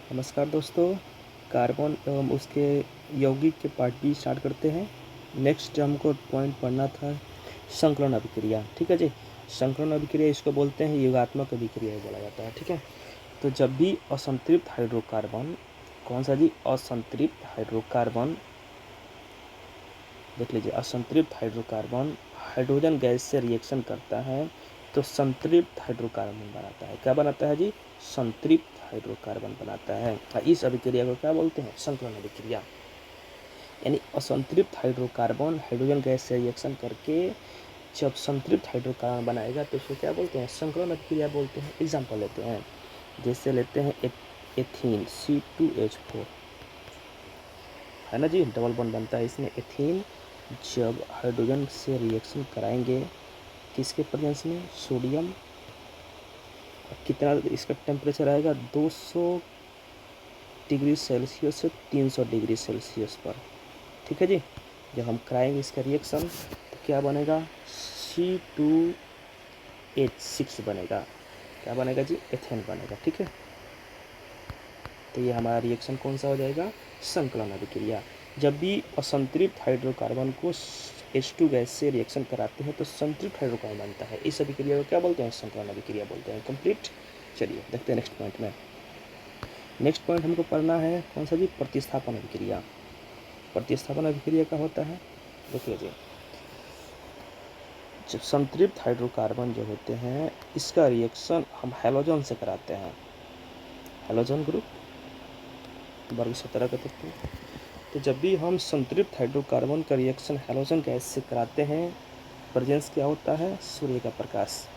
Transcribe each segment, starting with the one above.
नमस्कार दोस्तों, कार्बन एवं उसके यौगिक के पार्ट बी स्टार्ट करते हैं। नेक्स्ट हमको पॉइंट पढ़ना था संकलन अभिक्रिया। ठीक है जी, संकलन अभिक्रिया इसको बोलते हैं योगात्मक अभिक्रिया बोला जाता है। ठीक है, तो जब भी असंतृप्त हाइड्रोकार्बन, कौन सा जी, असंतृप्त हाइड्रोकार्बन, देख लीजिए, असंतृप्त हाइड्रोकार्बन हाइड्रोजन गैस से रिएक्शन करता है तो संतृप्त हाइड्रोकार्बन बनाता है। क्या बनाता है जी, संतृप्त हाइड्रोकार्बन बनाता है। इस अभिक्रिया को क्या बोलते हैं, संकलन अभिक्रिया। यानी असंतृप्त हाइड्रोकार्बन हाइड्रोजन गैस से रिएक्शन करके जब संतृप्त हाइड्रोकार्बन बनाएगा तो इसको क्या बोलते हैं, संकलन अभिक्रिया बोलते हैं। एग्जाम्पल लेते हैं, जैसे लेते हैं एथीन C2H4, है ना जी, डबल बॉन्ड बनता है इसमें एथीन। जब हाइड्रोजन से रिएक्शन कराएंगे किसके प्रेजेंस में, सोडियम, कितना इसका टेम्परेचर आएगा, 200 डिग्री सेल्सियस से 300 डिग्री सेल्सियस पर। ठीक है जी, जब हम कराएंगे इसका रिएक्शन तो क्या बनेगा, C2H6 बनेगा। क्या बनेगा जी, एथेन बनेगा। ठीक है, तो ये हमारा रिएक्शन कौन सा हो जाएगा, संकलन अभिक्रिया। जब भी असंतृप्त हाइड्रोकार्बन को H2 गैस से रिएक्शन कराते हैं तो संतृप्त हाइड्रोकार्बन बनता है। इस अभिक्रिया को क्या बोलते हैं, संकलन अभिक्रिया बोलते हैं। कंप्लीट। चलिए देखते हैं नेक्स्ट पॉइंट में। नेक्स्ट पॉइंट हमको पढ़ना है कौन सा जी, प्रतिस्थापन अभिक्रिया। प्रतिस्थापन अभिक्रिया का होता है, देखिए जी, जब संतृप्त हाइड्रोकार्बन जो होते हैं इसका रिएक्शन हम हैलोजन से कराते हैं, हैलोजन ग्रुप वर्ग 17 का तत्व। तो जब भी हम संतृप्त हाइड्रोकार्बन का रिएक्शन हैलोजन गैस से कराते हैं, प्रेजेंस क्या होता है, सूर्य का प्रकाश,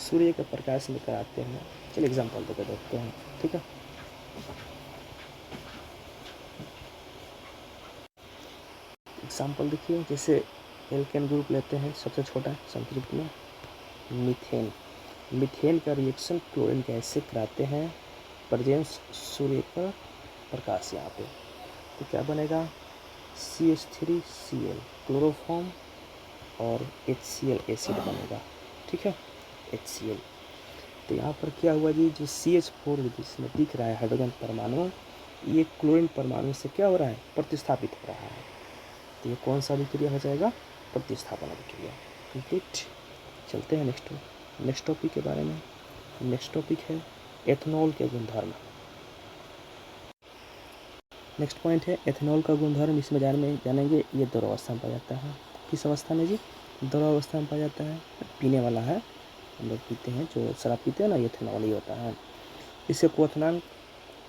सूर्य के प्रकाश में कराते हैं। चलिए एग्जांपल देकर देखते हैं। ठीक है, एग्जांपल देखिए, जैसे एल्केन ग्रुप लेते हैं, सबसे छोटा संतृप्त में मीथेन। मीथेन का रिएक्शन क्लोरीन गैस से कराते हैं, प्रेजेंस सूर्य का प्रकाश यहाँ पे, तो क्या बनेगा, CH3Cl क्लोरोफॉर्म और HCl एसिड बनेगा। ठीक है, HCl। तो यहाँ पर क्या हुआ जी, जो CH4 जिसमें दिख रहा है हाइड्रोजन परमाणु, ये क्लोरीन परमाणु से क्या हो रहा है, प्रतिस्थापित हो रहा है। तो ये कौन सा अभिक्रिया हो जाएगा, प्रतिस्थापन अभिक्रिया। कंप्लीट। चलते हैं नेक्स्ट टॉपिक के बारे में। नेक्स्ट टॉपिक है एथेनॉल के गुणधर्म। नेक्स्ट पॉइंट है एथेनॉल का गुणधर्म। इसमें जानेंगे ये द्रवावस्था में पाया जाता है। किस अवस्था में जी, द्रवावस्था में पाया जाता है। पीने वाला है, हम लोग पीते हैं, जो शराब पीते हैं ना, ये एथेनॉल ही होता है। इससे क्वथनांक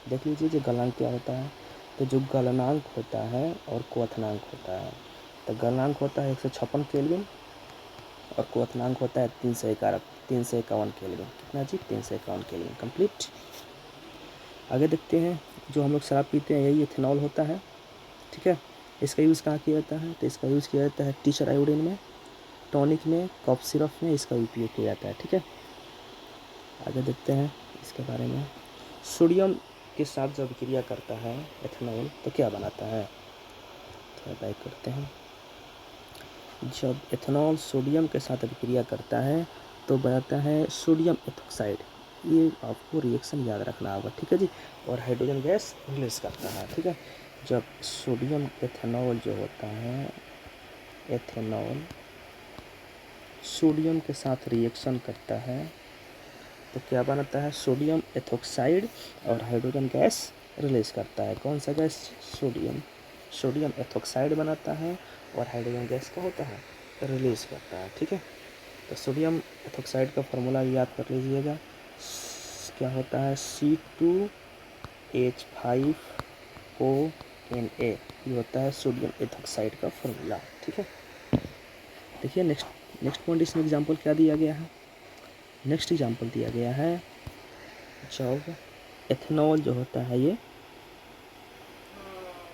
देख लीजिए, जो गलनांक क्या होता है, तो जो गलनांक होता है और क्वथनांक होता है, तो गलनांक होता है 156 केल्विन और क्वथनांक होता है 351 केल्विन। कितना जी, 351 केल्विन। कंप्लीट। आगे देखते हैं, जो हम लोग शराब पीते हैं यही एथेनॉल होता है। ठीक है, इसका यूज़ कहाँ किया जाता है, तो इसका यूज़ किया जाता है टीचर आयोडीन में, टॉनिक में, कफ सिरप में इसका उपयोग किया जाता है। ठीक है, आगे देखते हैं इसके बारे में। सोडियम के साथ जब अभिक्रिया करता है एथेनॉल तो क्या बनाता है, थोड़ा बैक करते हैं। जब एथेनॉल सोडियम के साथ अभिक्रिया करता है तो बनाता है सोडियम एथोक्साइड। ये आपको रिएक्शन याद रखना होगा। ठीक है जी, और हाइड्रोजन गैस रिलीज करता है। ठीक है, जब सोडियम एथेनॉल जो होता है, एथेनॉल सोडियम के साथ रिएक्शन करता है तो क्या बनाता है, सोडियम एथोक्साइड और हाइड्रोजन गैस रिलीज करता है। कौन सा गैस, सोडियम एथोक्साइड बनाता है और हाइड्रोजन गैस क्या होता है, रिलीज करता है। ठीक है, तो सोडियम एथोक्साइड का फॉर्मूला याद कर लीजिएगा, क्या होता है, C2H5ONa, ये होता है सोडियम एथोक्साइड का फॉर्मूला। ठीक है, देखिए नेक्स्ट पॉइंट, इसमें एग्जांपल क्या दिया गया है। नेक्स्ट एग्जांपल दिया गया है, जब एथेनॉल जो होता है ये,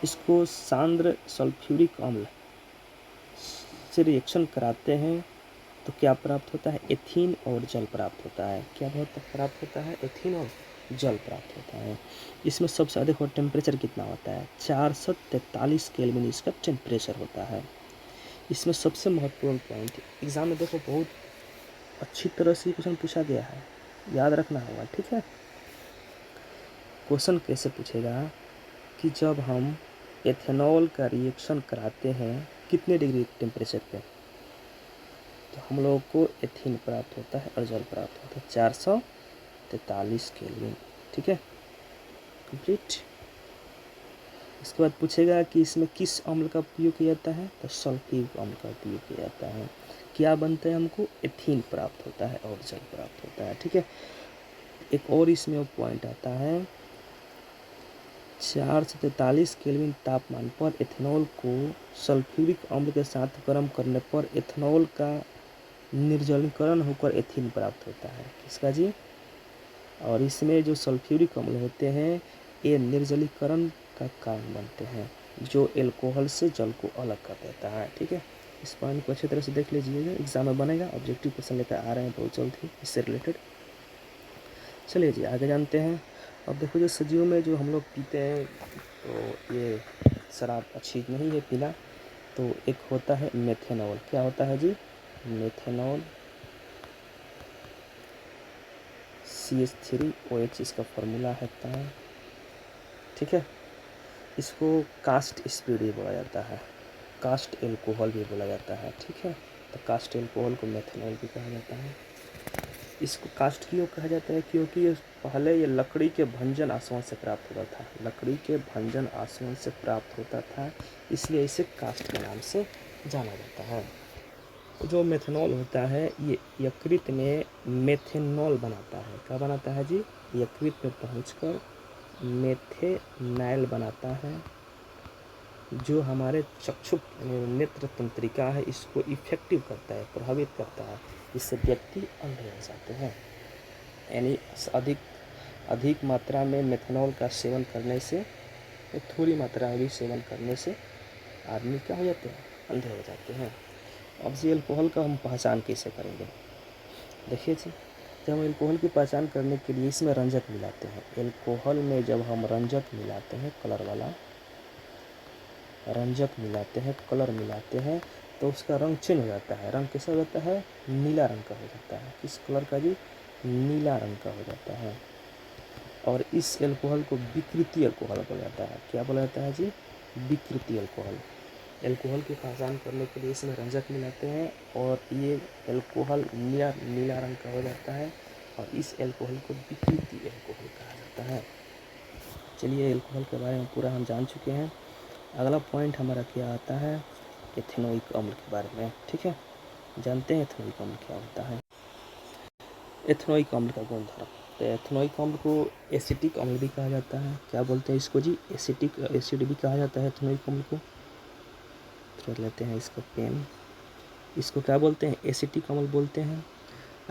इसको सांद्र सल्फ्यूरिक अम्ल से रिएक्शन कराते हैं तो क्या प्राप्त होता है, एथीन और जल प्राप्त होता है। क्या बहुत प्राप्त होता है, एथीन और जल प्राप्त होता है। इसमें सबसे अधिक टेम्परेचर कितना होता है, 443 केल्विन इसका टेम्परेचर होता है। इसमें सबसे महत्वपूर्ण पॉइंट, एग्जाम में देखो बहुत अच्छी तरह से क्वेश्चन पूछा गया है, याद रखना होगा। ठीक है, क्वेश्चन कैसे पूछेगा कि जब हम एथेनॉल का रिएक्शन कराते हैं कितने डिग्री टेम्परेचर पे, तो हम लोगों को एथीन प्राप्त होता है और जल प्राप्त होता है 443 केल्विन। ठीक है, कंप्लीट। इसके बाद पूछेगा कि इसमें किस अम्ल का उपयोग किया जाता है, तो सल्फ्यूरिक अम्ल का उपयोग किया जाता है। क्या बनता है, हमको एथीन प्राप्त होता है और जल प्राप्त होता है। ठीक है, एक और इसमें पॉइंट आता है 443 केल्विन तापमान पर एथेनॉल को सल्फ्यूरिक अम्ल के साथ गर्म करने पर एथेनॉल का निर्जलीकरण होकर एथीन प्राप्त होता है। किसका जी, और इसमें जो सल्फ्यूरिक अम्ल होते हैं ये निर्जलीकरण का कारण बनते हैं, जो एल्कोहल से जल को अलग कर देता है। ठीक है, इस पॉइंट को अच्छी तरह से देख लीजिएगा, एग्जाम में बनेगा, ऑब्जेक्टिव क्वेश्चन लेकर आ रहे हैं बहुत जल्द ही इससे रिलेटेड। चलिए जी आगे जानते हैं। अब देखो जो सब्जियों में जो हम लोग पीते हैं तो ये शराब अच्छी नहीं है पीना, तो एक होता है मेथेनॉल। क्या होता है जी, मेथेनॉल CH3OH इसका फॉर्मूला है। ठीक है, इसको कास्ट स्पीड भी बोला जाता है, कास्ट एल्कोहल भी बोला जाता है। ठीक है, तो कास्ट एल्कोहल को मेथेनॉल भी कहा जाता है। इसको कास्ट क्यों कहा जाता है, क्योंकि ये पहले ये लकड़ी के भंजन आसवन से प्राप्त होता था, लकड़ी के भंजन आसवन से प्राप्त होता था, इसलिए इसे कास्ट के नाम से जाना जाता है। जो मेथेनॉल होता है ये यकृत में मेथेनॉल बनाता है। क्या बनाता है जी, यकृत में पहुंचकर मेथेनाइल बनाता है, जो हमारे चक्षु नेत्र तंत्रिका है इसको इफेक्टिव करता है, प्रभावित करता है, इससे व्यक्ति अंधे हो जाते हैं। यानी अधिक मात्रा में मेथेनॉल का सेवन करने से, थोड़ी मात्रा में भी सेवन करने से आदमी क्या हो जाते हैं, अंधे हो जाते हैं। अब जी एल्कोहल का हम पहचान कैसे करेंगे, देखिए जी, जब हम एल्कोहल की पहचान करने के लिए इसमें रंजक मिलाते हैं, एल्कोहल में जब हम रंजक मिलाते हैं, कलर वाला रंजक मिलाते हैं, कलर मिलाते हैं, तो उसका रंग चेंज हो जाता है। रंग कैसा हो जाता है, नीला रंग का हो जाता है। किस कलर का जी, नीला रंग का हो जाता है। और इस एल्कोहल को विकृति एल्कोहल बोला जाता है। क्या बोला जाता है जी, विकृति एल्कोहल। एल्कोहल की पहचान करने के लिए इसमें रंजक मिलाते हैं और ये एल्कोहल नीला रंग का हो जाता है, और इस एल्कोहल को विकृति एल्कोहल कहा जाता है। चलिए एल्कोहल के बारे में पूरा हम जान चुके हैं। अगला पॉइंट हमारा क्या आता है, एथेनोइक अम्ल के बारे में। ठीक है, जानते हैं एथेनोइक अम्ल क्या होता है। एथेनोइक अम्ल का गुणधर्म, तो एथेनोइक अम्ल को एसिटिक अम्ल भी कहा जाता है। क्या बोलते हैं इसको जी, एसिटिक एसिड भी कहा जाता है एथेनोइक अम्ल को। थोड़ा लेते हैं इसका पेन, इसको क्या बोलते हैं, एसिटिक अम्ल बोलते हैं।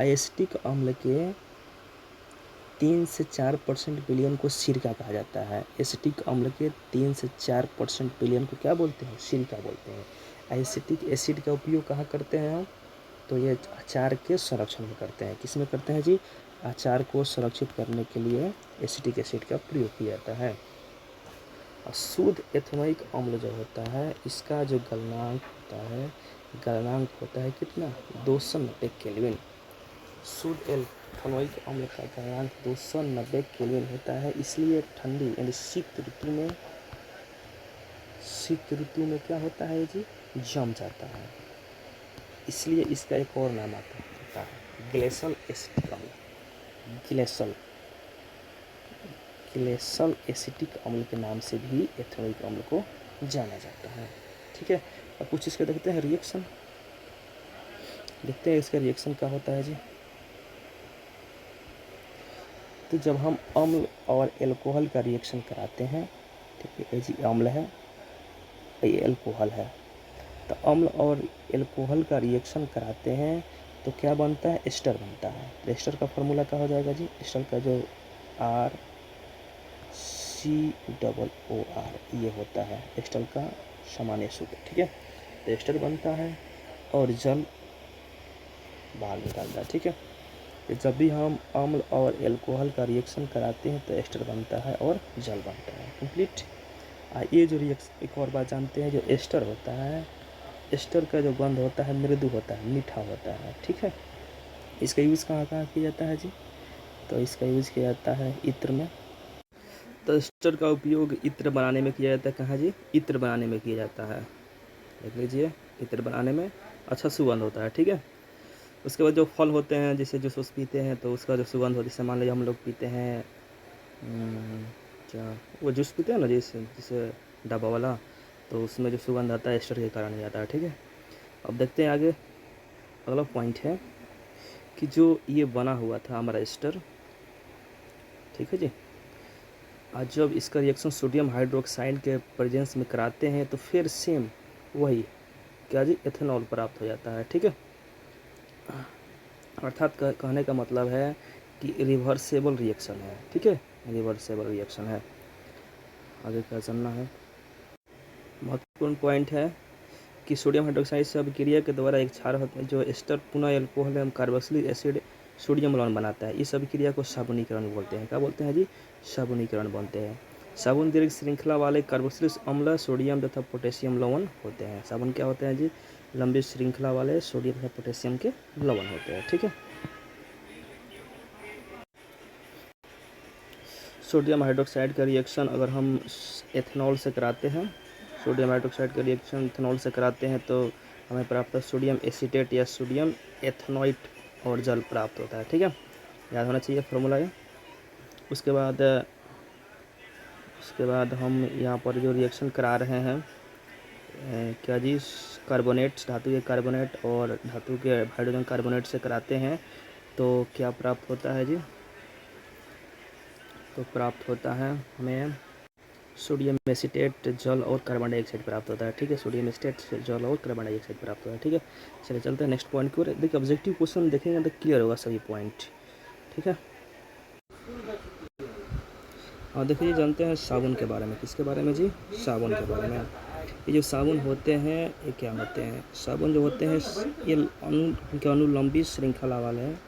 एसिटिक अम्ल के 3 से 4% विलयन को सिरका कहा जाता है। एसिटिक अम्ल के 3 से 4% विलयन को क्या बोलते हैं, सिरका बोलते हैं। एसिटिक एसिड का उपयोग कहाँ करते हैं हम, तो ये अचार के संरक्षण में करते हैं। किस में करते हैं जी, अचार को सुरक्षित करने के लिए एसिटिक एसिड का प्रयोग किया जाता है। और शुद्ध एथेनोइक अम्ल जो होता है इसका जो गलनांक होता है कितना, 290 केल्विन। शुद्ध एथेनोइक अम्ल का गलनांक 290 केल्विन होता है। इसलिए ठंडी यानी शीत ऋतु में क्या होता है जी, जम जाता है। इसलिए इसका एक और नाम आता है ग्लेशियल एसिटिक अम्ल। ग्लेशियल एसिटिक अम्ल के नाम से भी एथेनोइक अम्ल को जाना जाता है। ठीक है, अब कुछ इसके देखते हैं रिएक्शन, देखते हैं इसका रिएक्शन क्या होता है जी। तो जब हम अम्ल और एल्कोहल का रिएक्शन कराते हैं, ठीक है, ये जी अम्ल है, ये एल्कोहल है, तो अम्ल और एल्कोहल का रिएक्शन कराते हैं तो क्या बनता है, एस्टर बनता है। तो एस्टर का फॉर्मूला क्या हो जाएगा जी, एस्टर का जो RCOOR ये होता है एस्टर का सामान्य सूत्र। ठीक है, तो एस्टर बनता है और जल बाहर निकालता है। ठीक है, तो जब भी हम अम्ल और एल्कोहल का रिएक्शन कराते हैं तो एस्टर बनता है और जल बनता है। कंप्लीट। ये जो रिएक्शन एक और बात जानते हैं, जो एस्टर होता है, एस्टर का जो गंध होता है मृदु होता है, मीठा होता है। ठीक है, इसका यूज़ कहाँ कहाँ किया जाता है जी, तो इसका यूज़ किया जाता है इत्र में, तो एस्टर का उपयोग इत्र बनाने में किया जाता है। कहाँ जी? इत्र बनाने में किया जाता है। देख लीजिए, इत्र बनाने में अच्छा सुगंध होता है। ठीक है। उसके बाद जो फल होते हैं, जैसे जूस पीते हैं तो उसका जो सुगंध होता है, जैसे मान लीजिए हम लोग पीते हैं क्या वो जूस पीते हैं ना, जैसे जैसे डब्बा वाला, तो उसमें जो सुगंध आता है एस्टर के कारण ही आता है। ठीक है। अब देखते हैं आगे। अगला पॉइंट है कि जो ये बना हुआ था हमारा एस्टर, ठीक है जी, आज जब इसका रिएक्शन सोडियम हाइड्रोक्साइड के प्रेजेंस में कराते हैं तो फिर सेम वही क्या जी, एथेनॉल प्राप्त हो जाता है। ठीक है। अर्थात कहने का मतलब है कि रिवर्सेबल रिएक्शन है। ठीक है, रिवर्सेबल रिएक्शन है। आगे क्या जानना है? महत्वपूर्ण पॉइंट है कि सोडियम हाइड्रोक्साइड से अभिक्रिया के द्वारा एक क्षार होता है जो एस्टर पुनः एल्कोहल एवं कार्बोक्सिलिक एसिड सोडियम यौन बनाता है। इस अभिक्रिया को साबुनीकरण बोलते हैं। क्या बोलते हैं जी? साबुनीकरण बोलते हैं। साबुन दीर्घ श्रृंखला वाले कार्बोक्सिलिक अम्ल सोडियम तथा पोटेशियम लवण होते हैं। साबुन क्या होते हैं जी? लंबी श्रृंखला वाले सोडियम तथा पोटेशियम के लवण होते हैं। ठीक है। सोडियम हाइड्रोक्साइड का रिएक्शन अगर हम एथेनॉल से कराते हैं, सोडियम हाइड्रोक्साइड का रिएक्शन इथेनॉल से कराते हैं तो हमें प्राप्त होता है सोडियम एसीटेट या सोडियम एथनोइट और जल प्राप्त होता है। ठीक है, याद होना चाहिए फॉर्मूला ये। उसके बाद हम यहाँ पर जो रिएक्शन करा रहे हैं क्या जी, कार्बोनेट, धातु के कार्बोनेट और धातु के हाइड्रोजन कार्बोनेट से कराते हैं तो क्या प्राप्त होता है जी? तो प्राप्त होता है हमें सोडियम एसीटेट जल और कार्बन डाइऑक्साइड प्राप्त होता है। ठीक है, सोडियम एसीटेट जल और कार्बन डाइऑक्साइड प्राप्त होता है। ठीक है, चलिए चलते हैं नेक्स्ट पॉइंट की ओर। देखिए ऑब्जेक्टिव क्वेश्चन देखेंगे तो क्लियर होगा सभी पॉइंट। ठीक है। और देखिए जानते हैं साबुन के बारे में। किसके बारे में जी? साबुन के बारे में। ये जो साबुन होते हैं ये क्या होते हैं? साबुन जो होते हैं ये अणु लंबी श्रृंखला वाले हैं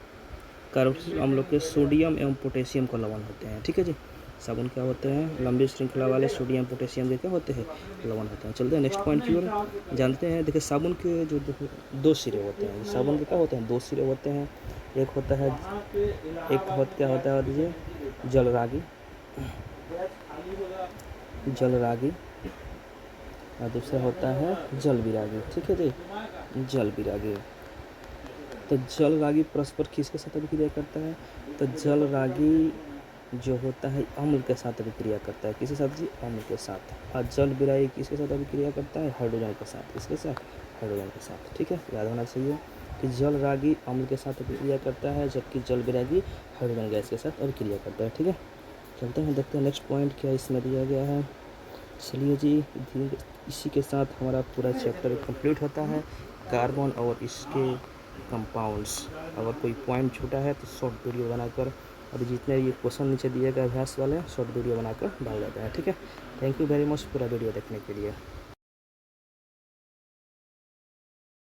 कार्बोक्सिलिक अम्लों के सोडियम एवं पोटेशियम को लवण होते हैं। ठीक है जी, साबुन क्या होते हैं? लंबी श्रृंखला वाले सोडियम पोटेशियम के क्या होते हैं? लवण होते हैं। चलते हैं नेक्स्ट पॉइंट की ओर। जानते हैं। देखिए साबुन के जो दो सिरे होते हैं। साबुन के क्या होते हैं? दो सिरे होते हैं। एक होता है क्या होता है दीजिए, जलरागी, और दूसरा होता है जल विरागी। ठीक है जी, जल विरागी। तो जल रागी परस्पर किसके साथ अभिक्रिया करता है? तो जल रागी जो होता है अम्ल के साथ अभिक्रिया करता है। किसके साथ जी? अम्ल के साथ। और जल विरागी किसके साथ अभिक्रिया करता है? हाइड्रोजन के साथ। किसके साथ? हाइड्रोजन के साथ। ठीक है, याद होना चाहिए कि जल रागी अम्ल के साथ अभिक्रिया करता है जबकि जल विरागी हाइड्रोजन गैस के साथ अभिक्रिया करता है। ठीक है, चलते हैं देखते हैं नेक्स्ट पॉइंट क्या इसमें दिया गया है। चलिए जी, इसी के साथ हमारा पूरा चैप्टर कंप्लीट होता है, कार्बन और इसके कंपाउंड्स। अगर कोई पॉइंट छूटा है तो शॉर्ट वीडियो बनाकर, अभी जितने ये क्वेश्चन नीचे दिए गए अभ्यास वाले शॉर्ट वीडियो बनाकर डाल देते हैं। ठीक है, थैंक यू वेरी मच पूरा वीडियो देखने के लिए।